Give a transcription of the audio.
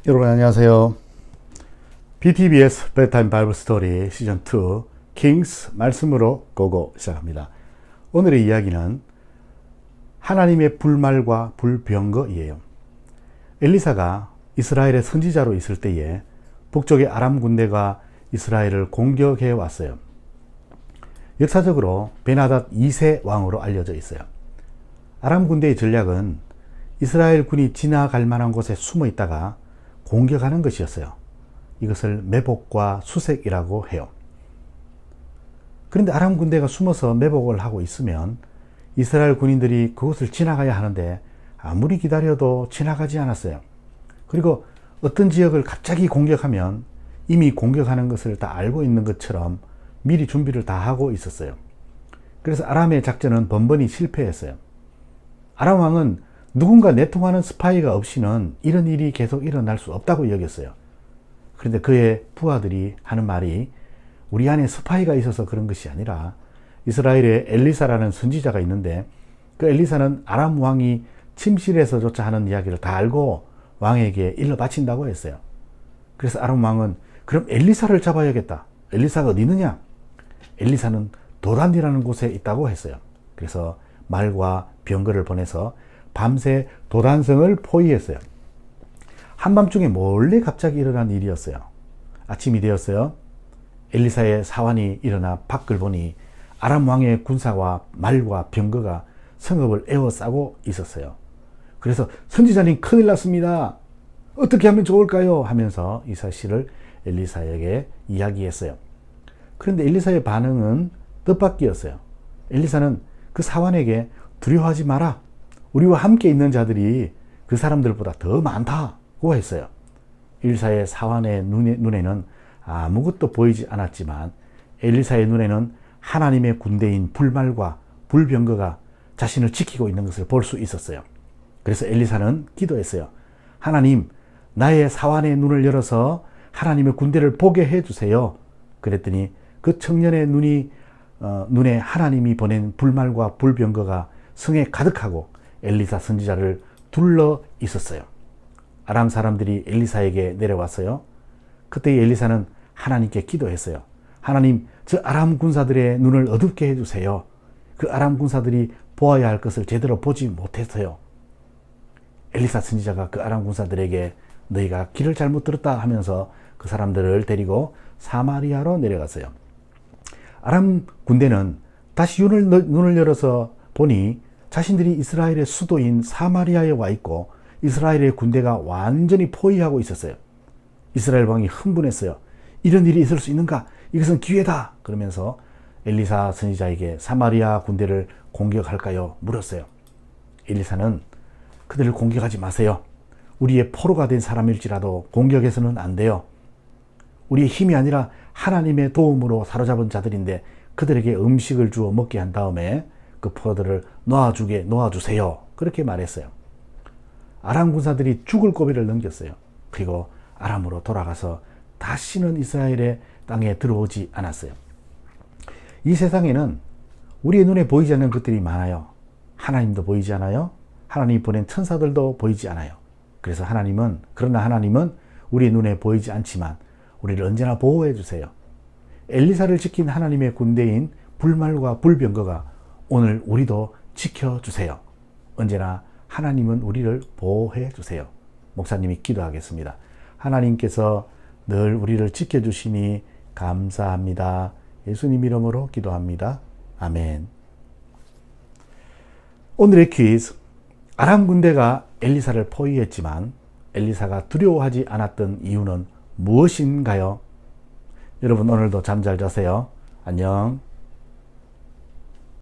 여러분 안녕하세요. BTBS bedtime Bible Story 시즌 2 킹스 말씀으로 고고 시작합니다. 오늘의 이야기는 하나님의 불말과 불병거이에요. 엘리사가 이스라엘의 선지자로 있을 때에 북쪽의 아람 군대가 이스라엘을 공격해 왔어요. 역사적으로 베나닷 2세 왕으로 알려져 있어요. 아람 군대의 전략은 이스라엘 군이 지나갈 만한 곳에 숨어 있다가 공격하는 것이었어요. 이것을 매복과 수색이라고 해요. 그런데 아람 군대가 숨어서 매복을 하고 있으면 이스라엘 군인들이 그곳을 지나가야 하는데 아무리 기다려도 지나가지 않았어요. 그리고 어떤 지역을 갑자기 공격하면 이미 공격하는 것을 다 알고 있는 것처럼 미리 준비를 다 하고 있었어요. 그래서 아람의 작전은 번번이 실패했어요. 아람 왕은 누군가 내통하는 스파이가 없이는 이런 일이 계속 일어날 수 없다고 여겼어요. 그런데 그의 부하들이 하는 말이 우리 안에 스파이가 있어서 그런 것이 아니라 이스라엘에 엘리사라는 선지자가 있는데 그 엘리사는 아람 왕이 침실에서조차 하는 이야기를 다 알고 왕에게 일러 바친다고 했어요. 그래서 아람 왕은 그럼 엘리사를 잡아야겠다. 엘리사가 어디 있느냐? 엘리사는 도단이라는 곳에 있다고 했어요. 그래서 말과 병거를 보내서 밤새 도단성을 포위했어요. 한밤중에 몰래 갑자기 일어난 일이었어요. 아침이 되었어요. 엘리사의 사환이 일어나 밖을 보니 아람 왕의 군사와 말과 병거가 성읍을 에워싸고 있었어요. 그래서 선지자님 큰일 났습니다. 어떻게 하면 좋을까요? 하면서 이 사실을 엘리사에게 이야기했어요. 그런데 엘리사의 반응은 뜻밖이었어요. 엘리사는 그 사환에게 두려워하지 마라. 우리와 함께 있는 자들이 그 사람들보다 더 많다고 했어요. 엘리사의 사환의 눈에는 아무것도 보이지 않았지만 엘리사의 눈에는 하나님의 군대인 불말과 불병거가 자신을 지키고 있는 것을 볼 수 있었어요. 그래서 엘리사는 기도했어요. 하나님, 나의 사환의 눈을 열어서 하나님의 군대를 보게 해주세요. 그랬더니 그 청년의 눈에 하나님이 보낸 불말과 불병거가 성에 가득하고 엘리사 선지자를 둘러 있었어요. 아람 사람들이 엘리사에게 내려왔어요. 그때 엘리사는 하나님께 기도했어요. 하나님, 저 아람 군사들의 눈을 어둡게 해주세요. 그 아람 군사들이 보아야 할 것을 제대로 보지 못했어요. 엘리사 선지자가 그 아람 군사들에게 너희가 길을 잘못 들었다 하면서 그 사람들을 데리고 사마리아로 내려갔어요. 아람 군대는 다시 눈을 열어서 보니 자신들이 이스라엘의 수도인 사마리아에 와 있고 이스라엘의 군대가 완전히 포위하고 있었어요. 이스라엘 왕이 흥분했어요. 이런 일이 있을 수 있는가? 이것은 기회다. 그러면서 엘리사 선지자에게 사마리아 군대를 공격할까요? 물었어요. 엘리사는 그들을 공격하지 마세요. 우리의 포로가 된 사람일지라도 공격해서는 안 돼요. 우리의 힘이 아니라 하나님의 도움으로 사로잡은 자들인데 그들에게 음식을 주어 먹게 한 다음에 그 포로들을 놓아주세요. 그렇게 말했어요. 아람 군사들이 죽을 고비를 넘겼어요. 그리고 아람으로 돌아가서 다시는 이스라엘의 땅에 들어오지 않았어요. 이 세상에는 우리의 눈에 보이지 않는 것들이 많아요. 하나님도 보이지 않아요. 하나님이 보낸 천사들도 보이지 않아요. 그러나 하나님은 우리의 눈에 보이지 않지만 우리를 언제나 보호해 주세요. 엘리사를 지킨 하나님의 군대인 불말과 불병거가 오늘 우리도 지켜주세요. 언제나 하나님은 우리를 보호해 주세요. 목사님이 기도하겠습니다. 하나님께서 늘 우리를 지켜주시니 감사합니다. 예수님 이름으로 기도합니다. 아멘. 오늘의 퀴즈. 아람 군대가 엘리사를 포위했지만 엘리사가 두려워하지 않았던 이유는 무엇인가요? 여러분 오늘도 잠 잘 자세요. 안녕.